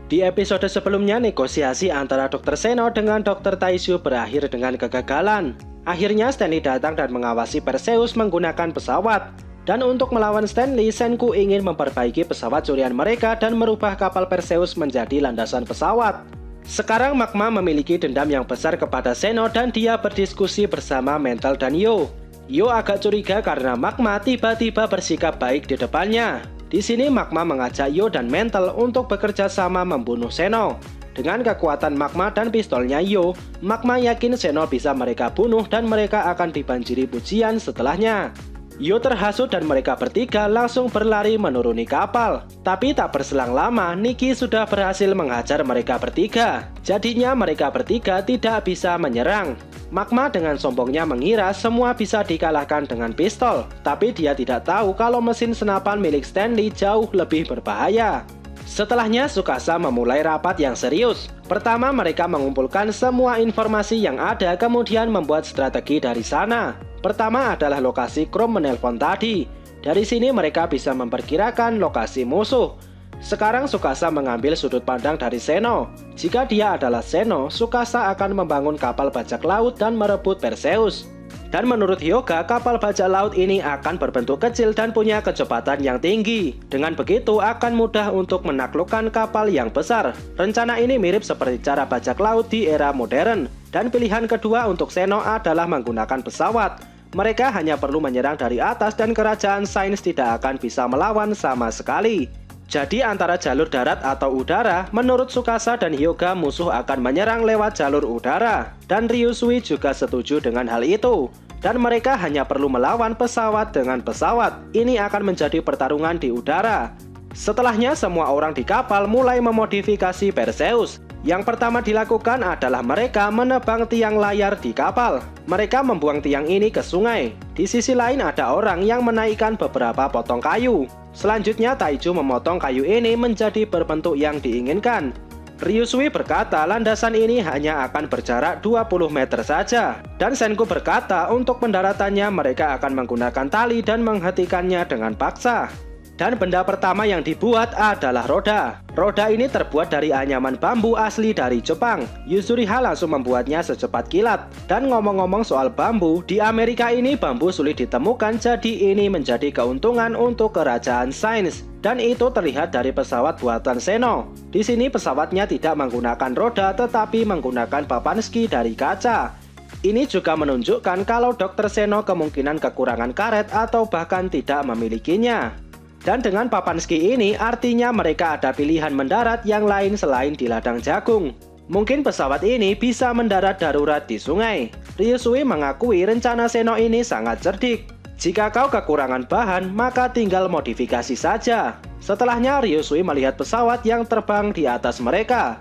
Di episode sebelumnya, negosiasi antara Dr. Zeno dengan Dr. Taizu berakhir dengan kegagalan. Akhirnya Stanley datang dan mengawasi Perseus menggunakan pesawat. Dan untuk melawan Stanley, Senku ingin memperbaiki pesawat curian mereka dan merubah kapal Perseus menjadi landasan pesawat. Sekarang Magma memiliki dendam yang besar kepada Zeno dan dia berdiskusi bersama Mental dan Yo. Yo agak curiga karena Magma tiba-tiba bersikap baik di depannya. Di sini Magma mengajak Yo dan Mental untuk bekerja sama membunuh Zeno. Dengan kekuatan Magma dan pistolnya Yo, Magma yakin Zeno bisa mereka bunuh dan mereka akan dibanjiri pujian setelahnya. Yo terhasut dan mereka bertiga langsung berlari menuruni kapal. Tapi tak berselang lama, Nikki sudah berhasil menghajar mereka bertiga. Jadinya mereka bertiga tidak bisa menyerang. Magma dengan sombongnya mengira semua bisa dikalahkan dengan pistol, tapi dia tidak tahu kalau mesin senapan milik Stanley jauh lebih berbahaya. Setelahnya Tsukasa memulai rapat yang serius. Pertama mereka mengumpulkan semua informasi yang ada kemudian membuat strategi dari sana. Pertama adalah lokasi Chrome menelpon tadi. Dari sini mereka bisa memperkirakan lokasi musuh. Sekarang Tsukasa mengambil sudut pandang dari Zeno. Jika dia adalah Zeno, Tsukasa akan membangun kapal bajak laut dan merebut Perseus. Dan menurut Hyuga, kapal bajak laut ini akan berbentuk kecil dan punya kecepatan yang tinggi. Dengan begitu akan mudah untuk menaklukkan kapal yang besar. Rencana ini mirip seperti cara bajak laut di era modern. Dan pilihan kedua untuk Zeno adalah menggunakan pesawat. Mereka hanya perlu menyerang dari atas dan kerajaan Sains tidak akan bisa melawan sama sekali. Jadi antara jalur darat atau udara, menurut Tsukasa dan Hyuga musuh akan menyerang lewat jalur udara. Dan Ryusui juga setuju dengan hal itu. Dan mereka hanya perlu melawan pesawat dengan pesawat. Ini akan menjadi pertarungan di udara. Setelahnya semua orang di kapal mulai memodifikasi Perseus. Yang pertama dilakukan adalah mereka menebang tiang layar di kapal. Mereka membuang tiang ini ke sungai. Di sisi lain ada orang yang menaikkan beberapa potong kayu. Selanjutnya Taizu memotong kayu ini menjadi berbentuk yang diinginkan. Ryusui berkata landasan ini hanya akan berjarak 20 meter saja. Dan Senku berkata untuk pendaratannya mereka akan menggunakan tali dan menghentikannya dengan paksa. Dan benda pertama yang dibuat adalah roda. Roda ini terbuat dari anyaman bambu asli dari Jepang. Yuzuriha langsung membuatnya secepat kilat. Dan ngomong-ngomong soal bambu, di Amerika ini bambu sulit ditemukan, jadi ini menjadi keuntungan untuk kerajaan Sains. Dan itu terlihat dari pesawat buatan Zeno. Di sini pesawatnya tidak menggunakan roda tetapi menggunakan papanski dari kaca. Ini juga menunjukkan kalau Dr. Zeno kemungkinan kekurangan karet atau bahkan tidak memilikinya. Dan dengan papanski ini artinya mereka ada pilihan mendarat yang lain selain di ladang jagung. Mungkin pesawat ini bisa mendarat darurat di sungai. Ryusui mengakui rencana Zeno ini sangat cerdik. Jika kau kekurangan bahan, maka tinggal modifikasi saja. Setelahnya Ryusui melihat pesawat yang terbang di atas mereka.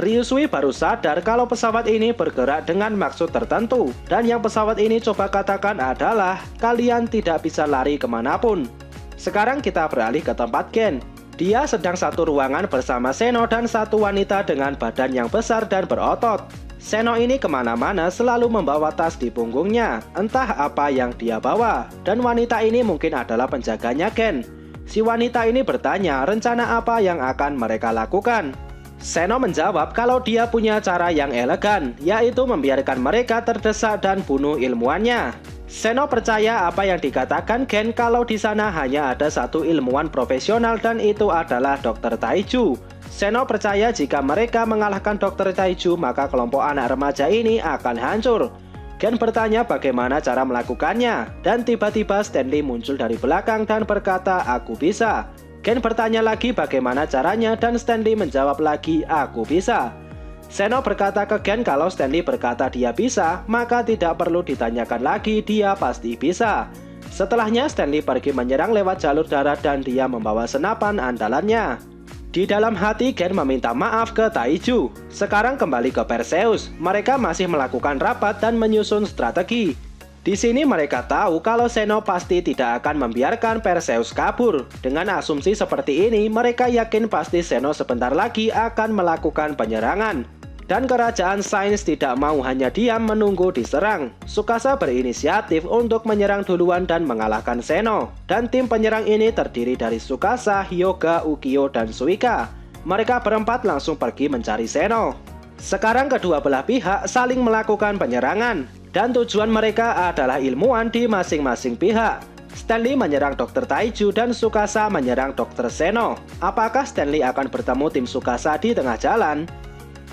Ryusui baru sadar kalau pesawat ini bergerak dengan maksud tertentu. Dan yang pesawat ini coba katakan adalah kalian tidak bisa lari kemanapun. Sekarang kita beralih ke tempat Gen. Dia sedang satu ruangan bersama Zeno dan satu wanita dengan badan yang besar dan berotot. Zeno ini kemana-mana selalu membawa tas di punggungnya, entah apa yang dia bawa. Dan wanita ini mungkin adalah penjaganya Gen. Si wanita ini bertanya rencana apa yang akan mereka lakukan. Zeno menjawab kalau dia punya cara yang elegan, yaitu membiarkan mereka terdesak dan bunuh ilmuannya. Zeno percaya apa yang dikatakan Gen kalau di sana hanya ada satu ilmuwan profesional dan itu adalah Dr. Taizu. Zeno percaya jika mereka mengalahkan Dr. Taizu maka kelompok anak remaja ini akan hancur. Gen bertanya bagaimana cara melakukannya dan tiba-tiba Stanley muncul dari belakang dan berkata aku bisa. Gen bertanya lagi bagaimana caranya dan Stanley menjawab lagi aku bisa. Zeno berkata ke Gen kalau Stanley berkata dia bisa, maka tidak perlu ditanyakan lagi, dia pasti bisa. Setelahnya Stanley pergi menyerang lewat jalur darat dan dia membawa senapan andalannya. Di dalam hati Gen meminta maaf ke Taizu. Sekarang kembali ke Perseus, mereka masih melakukan rapat dan menyusun strategi. Di sini mereka tahu kalau Zeno pasti tidak akan membiarkan Perseus kabur. Dengan asumsi seperti ini, mereka yakin pasti Zeno sebentar lagi akan melakukan penyerangan. Dan kerajaan Sains tidak mau hanya diam menunggu diserang. Tsukasa berinisiatif untuk menyerang duluan dan mengalahkan Zeno. Dan tim penyerang ini terdiri dari Tsukasa, Hyuga, Ukyo, dan Suika. mereka berempat langsung pergi mencari Zeno. Sekarang kedua belah pihak saling melakukan penyerangan, dan tujuan mereka adalah ilmuwan di masing-masing pihak. Stanley menyerang Dr. Taiju dan Tsukasa menyerang Dr. Zeno. Apakah Stanley akan bertemu tim Tsukasa di tengah jalan?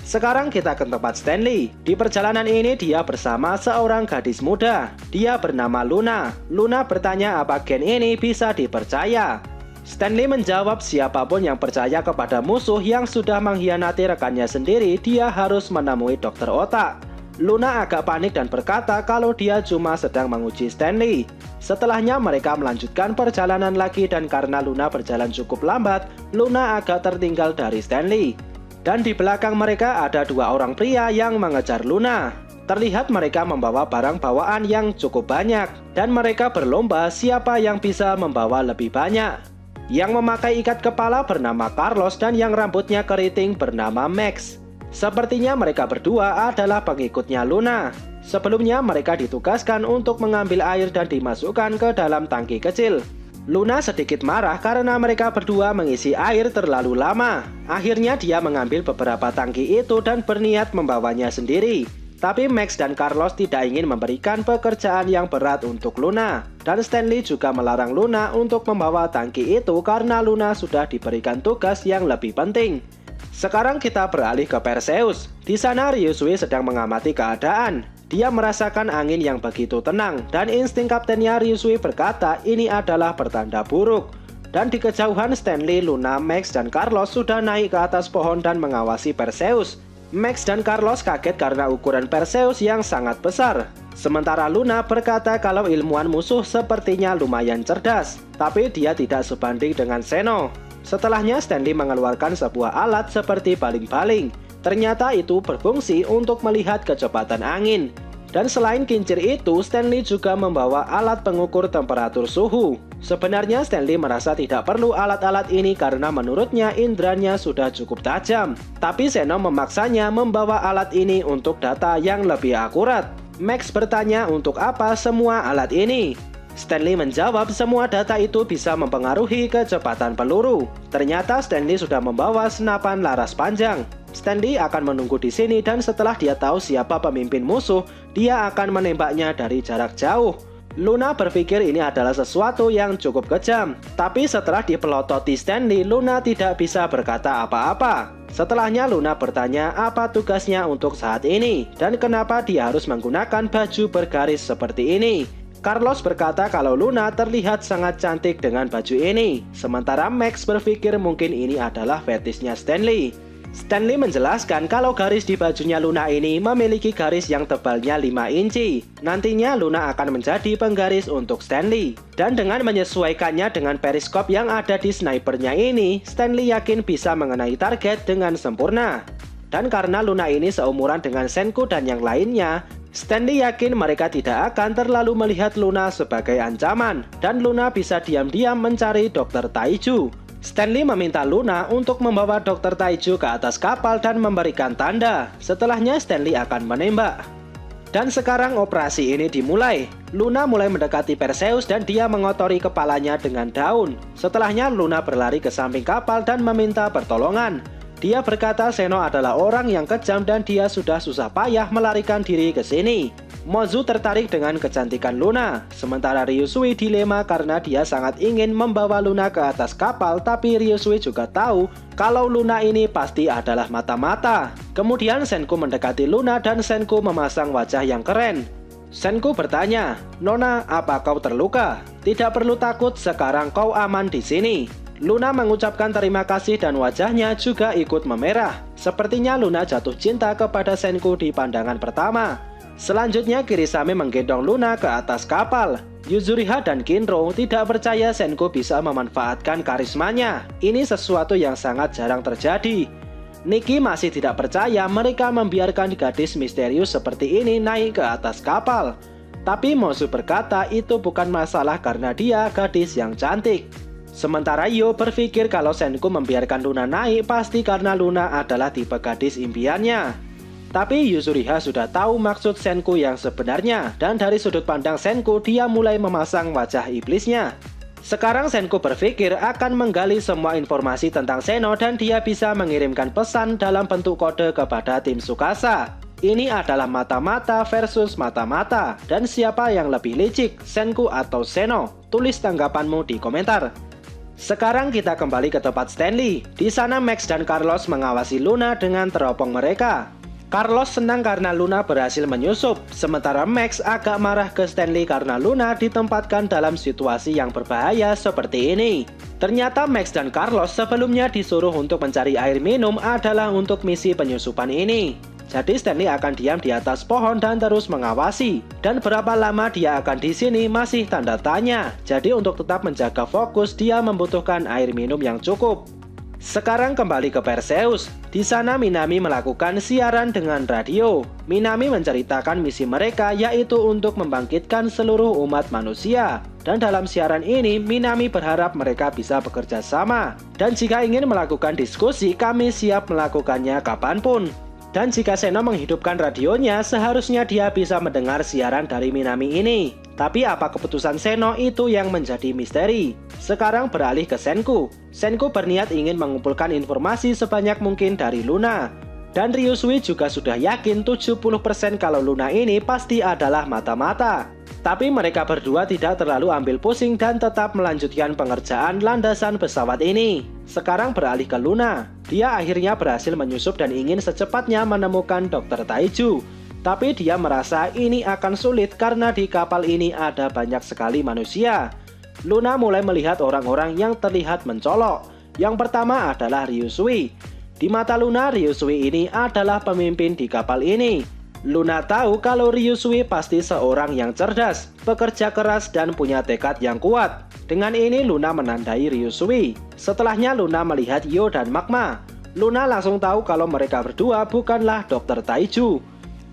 Sekarang kita ke tempat Stanley. Di perjalanan ini dia bersama seorang gadis muda. Dia bernama Luna. Luna bertanya apa gen ini bisa dipercaya. Stanley menjawab siapapun yang percaya kepada musuh yang sudah mengkhianati rekannya sendiri, dia harus menemui dokter otak. Luna agak panik dan berkata kalau dia cuma sedang menguji Stanley. Setelahnya mereka melanjutkan perjalanan lagi dan karena Luna berjalan cukup lambat, Luna agak tertinggal dari Stanley. Dan di belakang mereka ada dua orang pria yang mengejar Luna. Terlihat mereka membawa barang bawaan yang cukup banyak, dan mereka berlomba siapa yang bisa membawa lebih banyak. Yang memakai ikat kepala bernama Carlos dan yang rambutnya keriting bernama Max. Sepertinya mereka berdua adalah pengikutnya Luna. Sebelumnya mereka ditugaskan untuk mengambil air dan dimasukkan ke dalam tangki kecil. Luna sedikit marah karena mereka berdua mengisi air terlalu lama. Akhirnya dia mengambil beberapa tangki itu dan berniat membawanya sendiri. Tapi Max dan Carlos tidak ingin memberikan pekerjaan yang berat untuk Luna. Dan Stanley juga melarang Luna untuk membawa tangki itu karena Luna sudah diberikan tugas yang lebih penting. Sekarang kita beralih ke Perseus. Di sana Ryusui sedang mengamati keadaan. Dia merasakan angin yang begitu tenang dan insting kaptennya Ryusui berkata ini adalah pertanda buruk. Dan di kejauhan Stanley, Luna, Max, dan Carlos sudah naik ke atas pohon dan mengawasi Perseus. Max dan Carlos kaget karena ukuran Perseus yang sangat besar. Sementara Luna berkata kalau ilmuwan musuh sepertinya lumayan cerdas, tapi dia tidak sebanding dengan Zeno. Setelahnya Stanley mengeluarkan sebuah alat seperti baling-baling. Ternyata itu berfungsi untuk melihat kecepatan angin. Dan selain kincir itu, Stanley juga membawa alat pengukur temperatur suhu. Sebenarnya Stanley merasa tidak perlu alat-alat ini karena menurutnya indranya sudah cukup tajam. Tapi Zeno memaksanya membawa alat ini untuk data yang lebih akurat. Max bertanya untuk apa semua alat ini. Stanley menjawab semua data itu bisa mempengaruhi kecepatan peluru. Ternyata Stanley sudah membawa senapan laras panjang. Stanley akan menunggu di sini dan setelah dia tahu siapa pemimpin musuh, dia akan menembaknya dari jarak jauh. Luna berpikir ini adalah sesuatu yang cukup kejam. Tapi setelah dipelototi Stanley, Luna tidak bisa berkata apa-apa. Setelahnya Luna bertanya apa tugasnya untuk saat ini dan kenapa dia harus menggunakan baju bergaris seperti ini. Carlos berkata kalau Luna terlihat sangat cantik dengan baju ini. Sementara Max berpikir mungkin ini adalah fetisnya Stanley. Stanley menjelaskan kalau garis di bajunya Luna ini memiliki garis yang tebalnya 5 inci. Nantinya Luna akan menjadi penggaris untuk Stanley. Dan dengan menyesuaikannya dengan periskop yang ada di snipernya ini, Stanley yakin bisa mengenai target dengan sempurna. Dan karena Luna ini seumuran dengan Senku dan yang lainnya, Stanley yakin mereka tidak akan terlalu melihat Luna sebagai ancaman. Dan Luna bisa diam-diam mencari Dr. Taiju. Stanley meminta Luna untuk membawa Dr. Taiju ke atas kapal dan memberikan tanda. Setelahnya Stanley akan menembak. Dan sekarang operasi ini dimulai. Luna mulai mendekati Perseus dan dia mengotori kepalanya dengan daun. Setelahnya Luna berlari ke samping kapal dan meminta pertolongan. Dia berkata Zeno adalah orang yang kejam dan dia sudah susah payah melarikan diri ke sini. Mozu tertarik dengan kecantikan Luna, sementara Ryusui dilema karena dia sangat ingin membawa Luna ke atas kapal, tapi Ryusui juga tahu kalau Luna ini pasti adalah mata-mata. Kemudian Senku mendekati Luna dan Senku memasang wajah yang keren. Senku bertanya, "Nona, apa kau terluka? Tidak perlu takut, sekarang kau aman di sini." Luna mengucapkan terima kasih dan wajahnya juga ikut memerah. Sepertinya Luna jatuh cinta kepada Senku di pandangan pertama. Selanjutnya Kirisame menggendong Luna ke atas kapal. Yuzuriha dan Kinro tidak percaya Senku bisa memanfaatkan karismanya. Ini sesuatu yang sangat jarang terjadi. Nikki masih tidak percaya mereka membiarkan gadis misterius seperti ini naik ke atas kapal. Tapi Mozu berkata itu bukan masalah karena dia gadis yang cantik. Sementara Yo berpikir kalau Senku membiarkan Luna naik pasti karena Luna adalah tipe gadis impiannya. Tapi Yuzuriha sudah tahu maksud Senku yang sebenarnya, dan dari sudut pandang Senku dia mulai memasang wajah iblisnya. Sekarang Senku berpikir akan menggali semua informasi tentang Seno dan dia bisa mengirimkan pesan dalam bentuk kode kepada tim Tsukasa. Ini adalah mata-mata versus mata-mata, dan siapa yang lebih licik, Senku atau Seno? Tulis tanggapanmu di komentar. Sekarang kita kembali ke tempat Stanley. Di sana Max dan Carlos mengawasi Luna dengan teropong mereka. Carlos senang karena Luna berhasil menyusup, sementara Max agak marah ke Stanley karena Luna ditempatkan dalam situasi yang berbahaya seperti ini. Ternyata Max dan Carlos sebelumnya disuruh untuk mencari air minum adalah untuk misi penyusupan ini. Jadi Stanley akan diam di atas pohon dan terus mengawasi. Dan berapa lama dia akan di sini masih tanda tanya. Jadi untuk tetap menjaga fokus dia membutuhkan air minum yang cukup. Sekarang kembali ke Perseus. Di sana Minami melakukan siaran dengan radio. Minami menceritakan misi mereka yaitu untuk membangkitkan seluruh umat manusia. Dan dalam siaran ini Minami berharap mereka bisa bekerja sama. Dan jika ingin melakukan diskusi, kami siap melakukannya kapanpun. Dan jika Seno menghidupkan radionya, seharusnya dia bisa mendengar siaran dari Minami ini. Tapi apa keputusan Seno itu yang menjadi misteri. Sekarang beralih ke Senku. Senku berniat ingin mengumpulkan informasi sebanyak mungkin dari Luna. Dan Ryusui juga sudah yakin 70% kalau Luna ini pasti adalah mata-mata. Tapi mereka berdua tidak terlalu ambil pusing dan tetap melanjutkan pengerjaan landasan pesawat ini. Sekarang beralih ke Luna. Dia akhirnya berhasil menyusup dan ingin secepatnya menemukan Dr. Taiju. Tapi dia merasa ini akan sulit karena di kapal ini ada banyak sekali manusia. Luna mulai melihat orang-orang yang terlihat mencolok. Yang pertama adalah Ryusui. Di mata Luna, Ryusui ini adalah pemimpin di kapal ini. Luna tahu kalau Ryusui pasti seorang yang cerdas, bekerja keras dan punya tekad yang kuat. Dengan ini Luna menandai Ryusui. Setelahnya Luna melihat Yo dan Magma. Luna langsung tahu kalau mereka berdua bukanlah Dr. Taiju.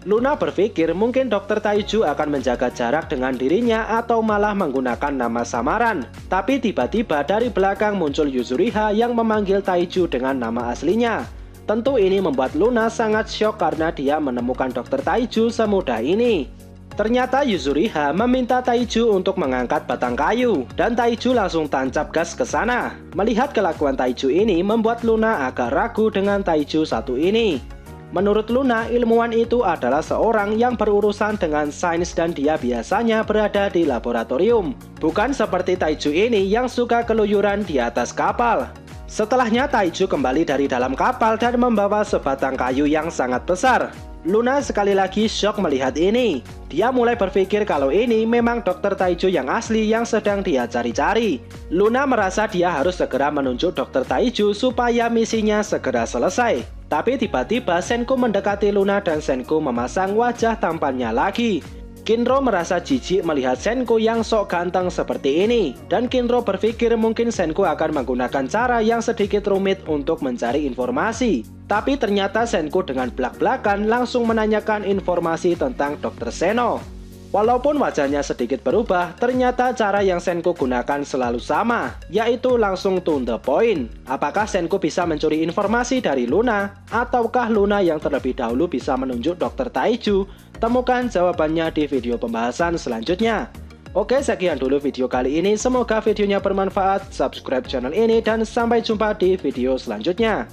Luna berpikir mungkin Dr. Taiju akan menjaga jarak dengan dirinya atau malah menggunakan nama samaran. Tapi tiba-tiba dari belakang muncul Yuzuriha yang memanggil Taiju dengan nama aslinya. Tentu ini membuat Luna sangat syok karena dia menemukan Dr. Taiju semudah ini. Ternyata Yuzuriha meminta Taiju untuk mengangkat batang kayu, dan Taiju langsung tancap gas ke sana. Melihat kelakuan Taiju ini membuat Luna agak ragu dengan Taiju satu ini. Menurut Luna, ilmuwan itu adalah seorang yang berurusan dengan sains dan dia biasanya berada di laboratorium. Bukan seperti Taiju ini yang suka keluyuran di atas kapal. Setelahnya Taiju kembali dari dalam kapal dan membawa sebatang kayu yang sangat besar. Luna sekali lagi syok melihat ini. Dia mulai berpikir kalau ini memang Dr. Taiju yang asli yang sedang dia cari-cari. Luna merasa dia harus segera menunjuk Dr. Taiju supaya misinya segera selesai. Tapi tiba-tiba Senku mendekati Luna dan Senku memasang wajah tampannya lagi. Kinro merasa jijik melihat Senku yang sok ganteng seperti ini. Dan Kinro berpikir mungkin Senku akan menggunakan cara yang sedikit rumit untuk mencari informasi. Tapi ternyata Senku dengan belak-belakan langsung menanyakan informasi tentang Dr. Seno. Walaupun wajahnya sedikit berubah, ternyata cara yang Senku gunakan selalu sama, yaitu langsung to the point. Apakah Senku bisa mencuri informasi dari Luna? Ataukah Luna yang terlebih dahulu bisa menunjuk Dr. Taiju? Temukan jawabannya di video pembahasan selanjutnya. Oke, sekian dulu video kali ini. Semoga videonya bermanfaat. Subscribe channel ini dan sampai jumpa di video selanjutnya.